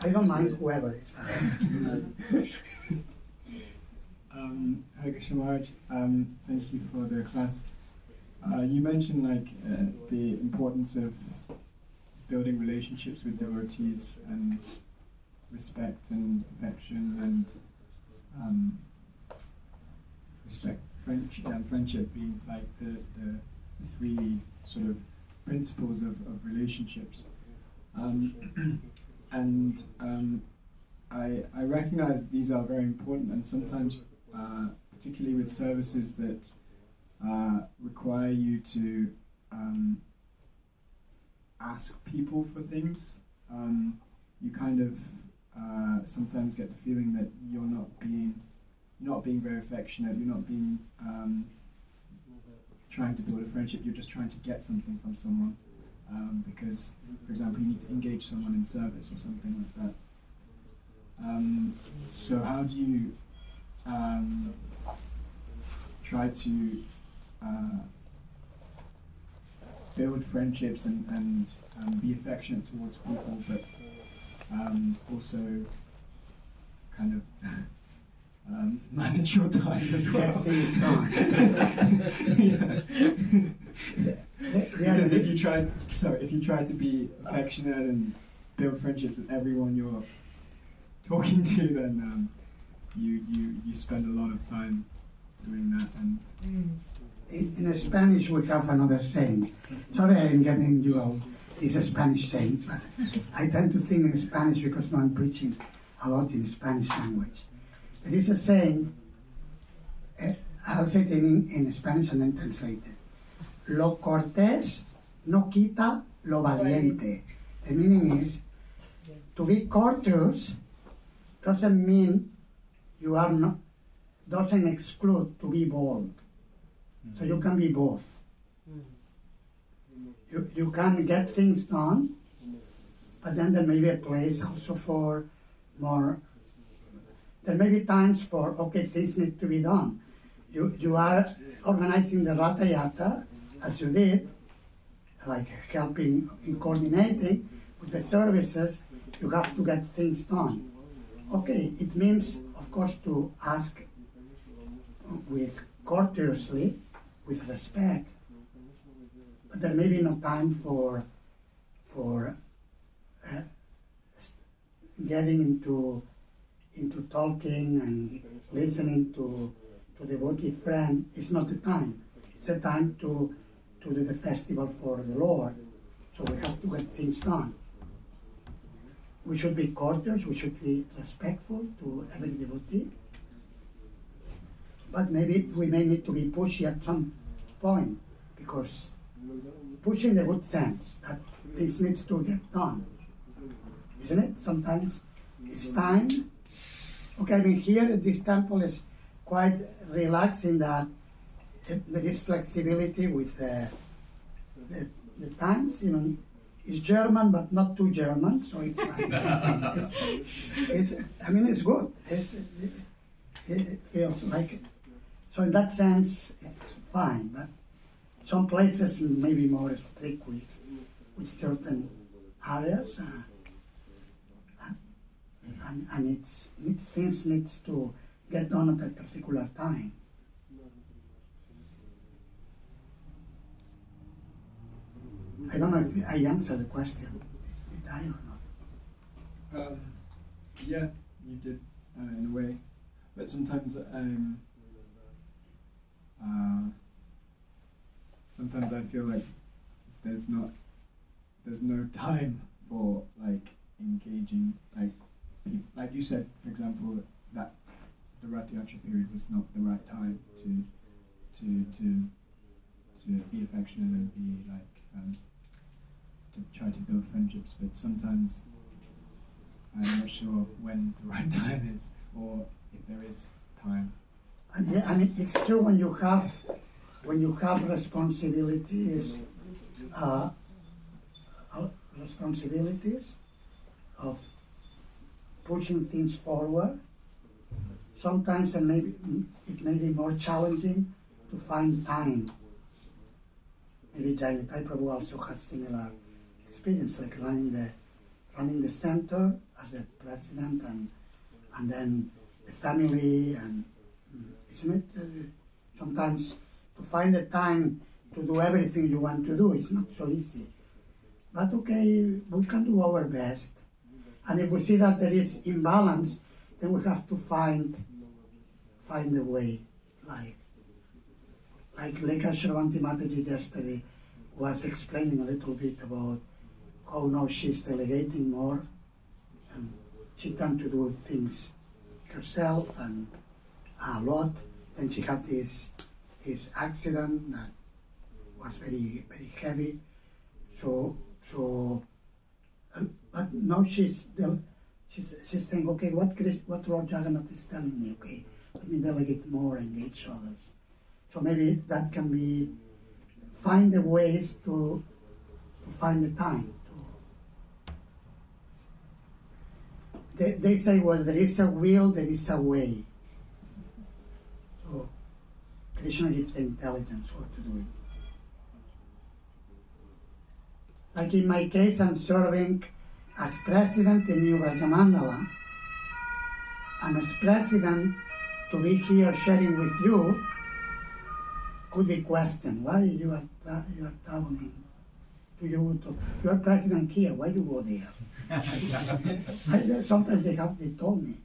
I don't mind whoever is. Hare Krishna Maharaj, thank you for the class. You mentioned the importance of building relationships with devotees and respect and affection and respect, friendship being like the three sort of principles of relationships. I recognize these are very important, and sometimes, particularly with services that require you to ask people for things, you kind of sometimes get the feeling that you're not being very affectionate. You're not being trying to build a friendship. You're just trying to get something from someone, because, for example, you need to engage someone in service or something like that. So how do you try to build friendships and be affectionate towards people, but also kind of manage your time as well? Get things done. Because if you try to be affectionate and build friendships with everyone you're talking to, then you spend a lot of time doing that. And in Spanish we have another saying. Sorry I'm getting you all these Spanish sayings, but I tend to think in Spanish because now I'm preaching a lot in Spanish language. There is a saying, I'll say it in Spanish and then translate it. Lo cortés no quita lo valiente. The meaning is, to be courteous doesn't mean you are not, doesn't exclude to be bold. So you can be both. You can get things done, But then there may be a place also for more. There may be times for, okay, things need to be done. You are organizing the Ratha Yatra, as you did, like helping in coordinating with the services. You have to get things done. Okay, it means, of course, to ask with courteously, with respect. But there may be no time for getting into talking and listening to devotee friend. It's not the time. It's a time to do the festival for the Lord. So we have to get things done. We should be courteous, we should be respectful to every devotee. But maybe we may need to be pushy at some point, because pushing in the good sense that things needs to get done. Isn't it? Sometimes it's time. Okay, I mean, here at this temple is quite relaxing that there is flexibility with the times. Even it's German, but not too German, so it's like, I mean, it's good. It feels like it. So in that sense, it's fine, but some places may be more strict with certain areas. And things needs to get done at a particular time. I don't know if I answered the question. Did I or not? Yeah, you did in a way, but sometimes sometimes I feel like there's no time for like engaging like you said, for example, that the Rath Yatra period was not the right time to be affectionate and be like to try to build friendships. But sometimes I'm not sure when the right time is, or if there is time. Yeah, I mean, it's true when you have responsibilities of pushing things forward. Sometimes it may be more challenging to find time. Maybe Jayanitai Prabhu also has similar experience, like running the center as the president, and then the family, and isn't it? Sometimes to find the time to do everything you want to do is not so easy. But okay, we can do our best. And if we see that there is imbalance, then we have to find a way. Like Lekha Shravanti Mataji yesterday was explaining a little bit about how now she's delegating more, and she tends to do things herself and a lot. Then she had this accident that was very, very heavy. But now she's saying, okay, what Lord Jagannath is telling me, okay, let me delegate more, engage others. So maybe that can be, find the ways to find the time. They say, well, there is a will, there is a way. So Krishna gives the intelligence what to do it. Like in my case, I'm serving as president in New Brajamandala, and as president, to be here sharing with you could be questioned. Why you are traveling? You are president here. Why you go there? Sometimes they told me,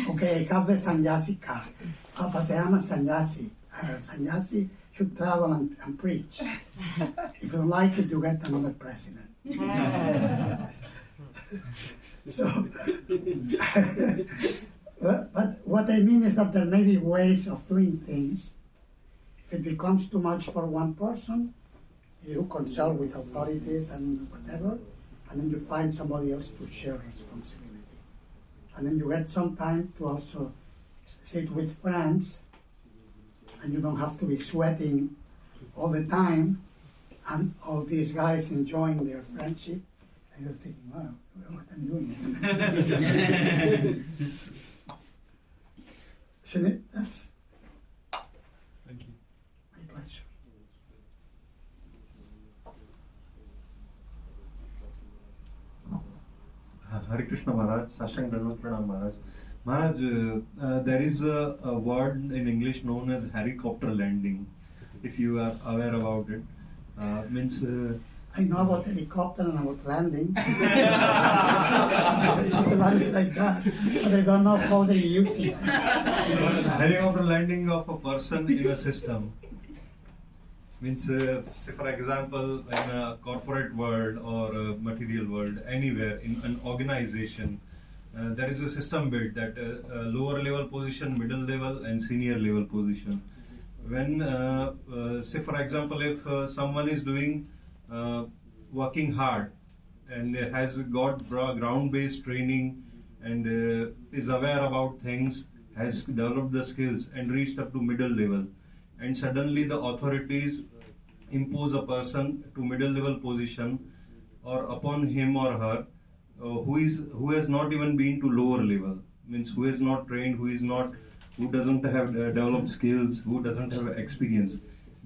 okay, I have the sannyasi card. But I am a sannyasi. Sannyasi should travel and preach. If you like it, you get another president. So, but what I mean is that there may be ways of doing things. If it becomes too much for one person, you consult with authorities and whatever, and then you find somebody else to share responsibility. And then you get some time to also sit with friends, and you don't have to be sweating all the time, and all these guys enjoying their friendship, you're thinking, wow, what I'm doing. Isn't it? That's Thank you. my pleasure. Hare Krishna Maharaj, Sashtang Dandavat Pranam Maharaj. Maharaj, there is a word in English known as helicopter landing, if you are aware about it. Means I know about helicopter and about landing. Lives like that, but I don't know how they use it. helicopter landing of a person in a system. Means, say for example, in a corporate world or a material world, anywhere in an organization, there is a system built that lower level position, middle level, and senior level position. When, say for example, if someone is doing working hard and has got ground-based training and is aware about things, has developed the skills and reached up to middle level, and suddenly the authorities impose a person to middle level position or upon him or her who has not even been to lower level, means who is not trained, who doesn't have developed skills, who doesn't have experience.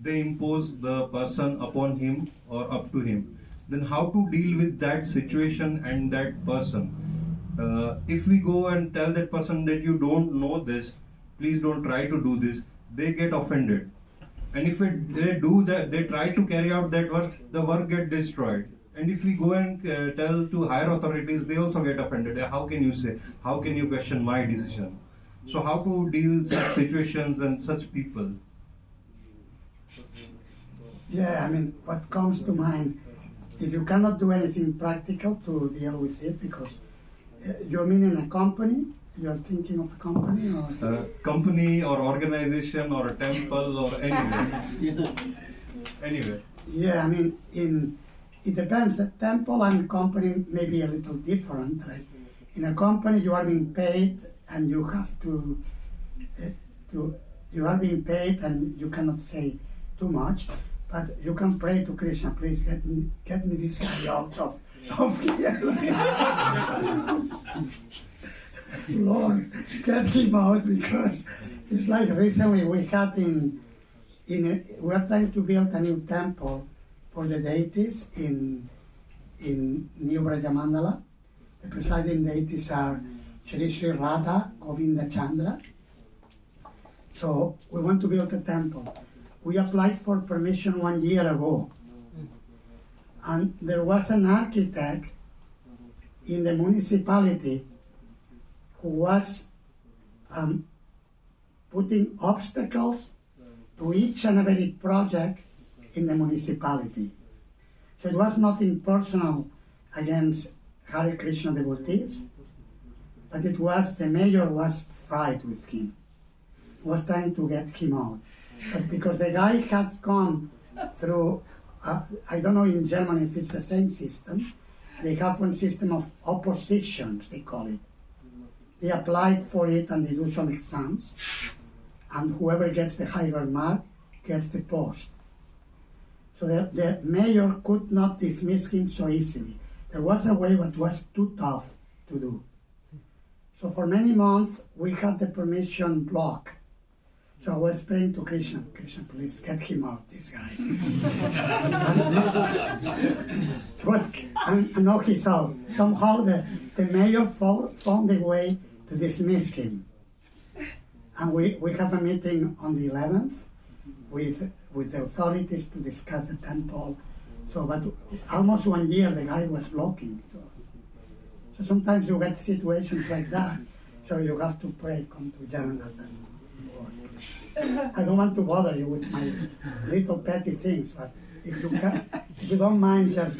They impose the person upon him or up to him. Then how to deal with that situation and that person? If we go and tell that person that you don't know this, please don't try to do this, they get offended. And if they do that, they try to carry out that work, the work get destroyed. And if we go and tell to higher authorities, they also get offended. How can you say, how can you question my decision? So how to deal with such situations and such people? Yeah, I mean, what comes to mind, if you cannot do anything practical to deal with it, because you mean in a company, you're thinking of a company or? Company or organization or a temple or anywhere. Anywhere. Yeah, I mean, it depends. The temple and company may be a little different. Like in a company, you are being paid and you have to you are being paid and you cannot say too much, but you can pray to Krishna, please get me this guy out of here. Lord, get him out, because it's like recently we had we're trying to build a new temple for the deities in New Brajamandala. The presiding deities are Shri Shri Radha, Govinda Chandra. So we want to build a temple. We applied for permission 1 year ago. And there was an architect in the municipality who was putting obstacles to each and every project in the municipality. So it was nothing personal against Hare Krishna devotees, but it was, the mayor was frightened with him, was trying to get him out. But because the guy had gone through, I don't know in Germany if it's the same system, they have one system of oppositions, they call it. They applied for it and they do some exams, and whoever gets the higher mark gets the post. So the mayor could not dismiss him so easily. There was a way, but it was too tough to do. So for many months, we had the permission blocked. So I was praying to Krishna, Krishna, please get him out, this guy. and now he's out. Somehow the mayor found a way to dismiss him. And we have a meeting on the 11th with the authorities to discuss the temple. So, but almost 1 year the guy was blocking. So sometimes you get situations like that. So you have to pray, come to Yadunandana. I don't want to bother you with my little petty things, but if you don't mind, just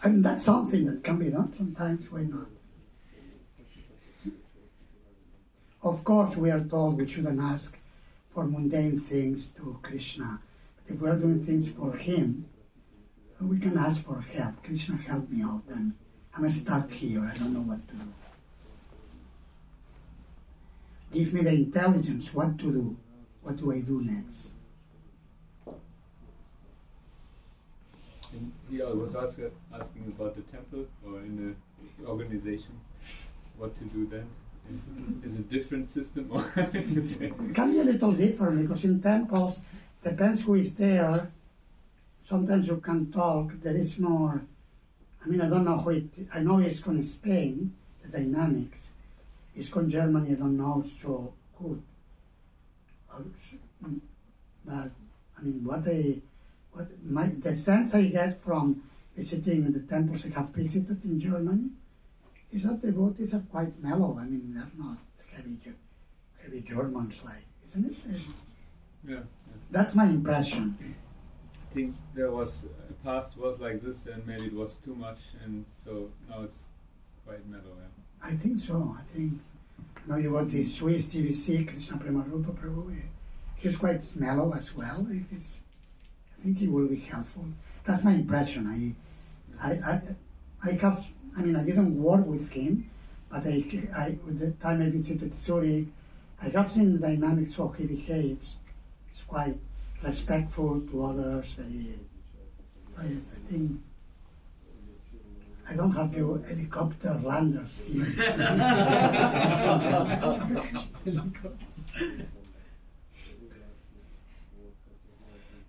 and that's something that can be done sometimes. Why not? Of course, we are told we shouldn't ask for mundane things to Krishna. But if we are doing things for him, we can ask for help. Krishna, help me out. And I'm stuck here. I don't know what to do. Give me the intelligence what to do. What do I do next? Yeah, I was asking about the temple or in the organization, what to do then. Is it a different system or it's the same? It can be a little different because in temples, depends who is there. Sometimes you can talk. There is more. I mean, I don't know who it. I know it's con Spain, the dynamics. It's con Germany. I don't know so good. But I mean, the sense I get from visiting the temples I have visited in Germany is that the devotees are quite mellow. I mean, they're not heavy Germans like, isn't it? Yeah. That's my impression. I think there was past was like this, and maybe it was too much, and so now it's quite mellow. Yeah. I think so. I think you got this Swiss TVC, Krishna Premarupa Prabhu. He's quite mellow as well. I think he will be helpful. That's my impression. I didn't work with him, but with the time I visited Zurich, I have seen the dynamics of how he behaves. He's quite respectful to others. I think I don't have you helicopter landers here.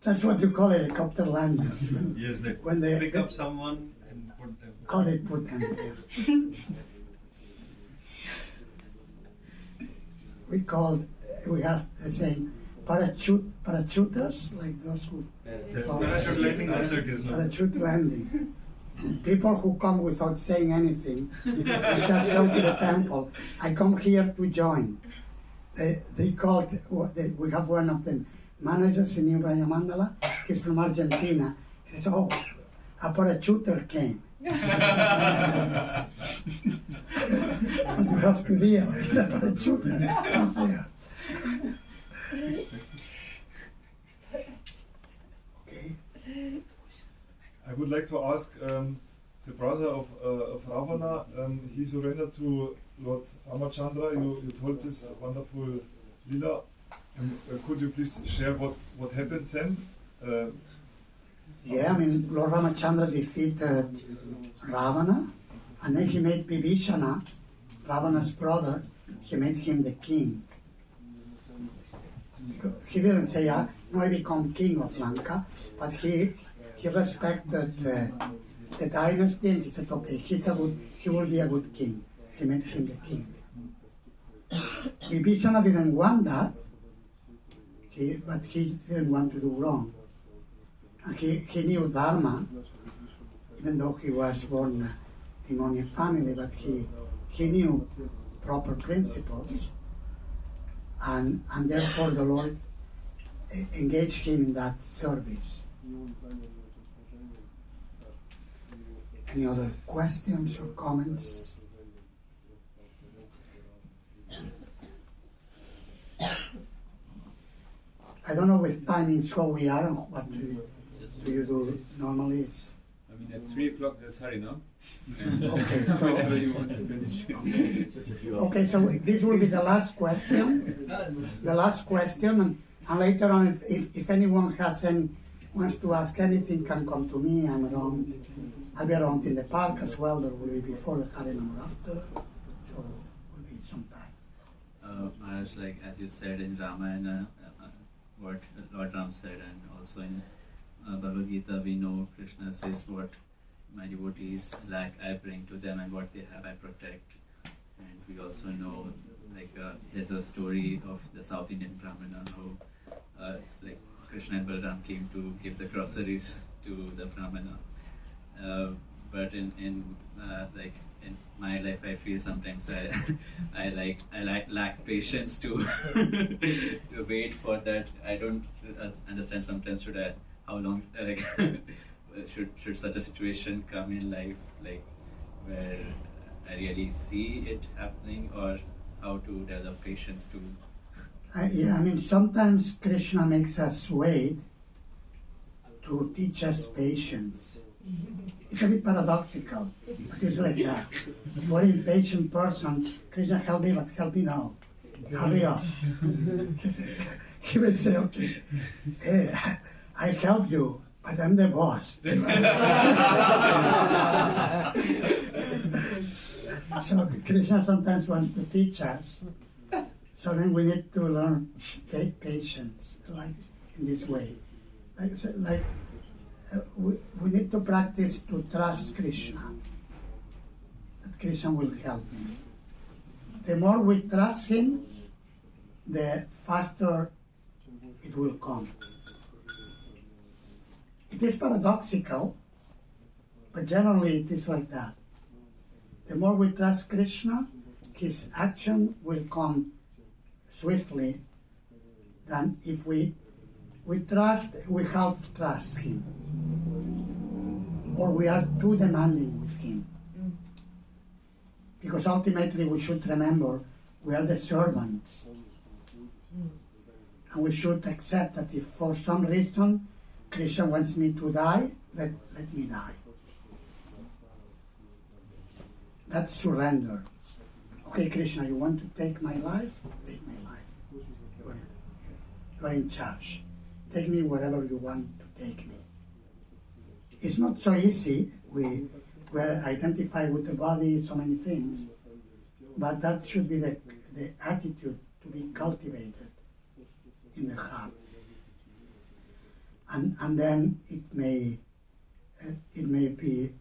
That's what you call helicopter landers. Yes, when they pick up someone and put them. How they put them there. We have the saying parachuters, like those who Parachute landing, that's it, isn't it? parachute landing. People who come without saying anything, just show to the temple, I come here to join. They called, we have one of them, managers in New Raya Mandala, he's from Argentina. He says, oh, a parachuter came. And you have to deal, it's a parachuter, he's there. Okay. I would like to ask the brother of Ravana, he surrendered to Lord Ramachandra. You told this wonderful lila. Could you please share what happened then? Yeah, I mean, Lord Ramachandra defeated Ravana, and then he made Vibhishana, Ravana's brother, he made him the king. He didn't say, no, I become king of Lanka, but he respected the dynasty, and he said, okay, he will be a good king. He made him the king. Vibhishana didn't want that, but he didn't want to do wrong. And he knew Dharma, even though he was born in Demonic family, but he knew proper principles, and therefore the Lord engaged him in that service. Any other questions or comments? I don't know with timings how we are and what do you do normally. I mean, at 3 o'clock there's Hari, no? Okay, so, whenever you want to finish. okay, so this will be the last question. The last question, and later on, if anyone wants to ask anything, can come to me. I'm around. I'll be around in the park as well. There will be before the Harinam or after, so will be some time. Maharaj, like as you said in Ramayana, what Lord Ram said, and also in Bhagavad Gita, we know Krishna says, what my devotees lack, I bring to them, and what they have, I protect. And we also know, like, there's a story of the South Indian Brahmana how, like, Krishna and Balaram came to give the groceries to the Brahmana. But in my life, I feel sometimes I lack patience to to wait for that. I don't understand sometimes how long should such a situation come in life, like where I really see it happening, or how to develop patience to. Yeah, I mean, sometimes Krishna makes us wait to teach us patience. It's a bit paradoxical, but it's like that. For an impatient person, Krishna, help me, but help me now. Hurry up. He will say, okay, I help you, but I'm the boss. So Krishna sometimes wants to teach us, so then we need to learn patience, like in this way. We need to practice to trust Krishna, that Krishna will help me. The more we trust him, the faster it will come. It is paradoxical, but generally it is like that. The more we trust Krishna, his action will come swiftly than if we half trust him, or we are too demanding with him. Because ultimately we should remember we are the servants. And we should accept that if for some reason Krishna wants me to die, let me die. That's surrender. Okay, Krishna, you want to take my life? Take my life. You are in charge. Take me wherever you want to take me. It's not so easy. We are identified with the body, so many things. But that should be the attitude to be cultivated in the heart. And then it may be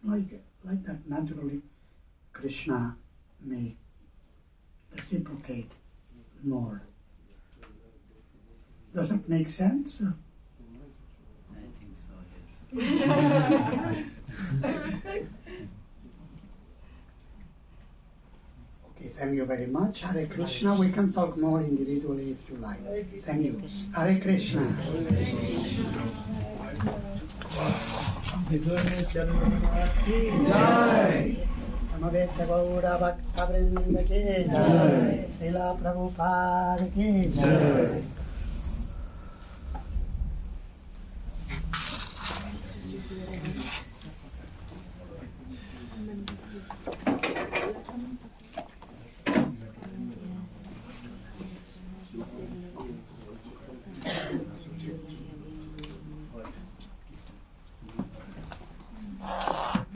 like that naturally. Krishna may reciprocate more. Does that make sense? I think so, yes. Okay, thank you very much. Hare Krishna. We can talk more individually if you like. Thank you. Hare Krishna. Samaveta Gaura Bhakta Vrinda ki jai. Srila Prabhupada ki jai.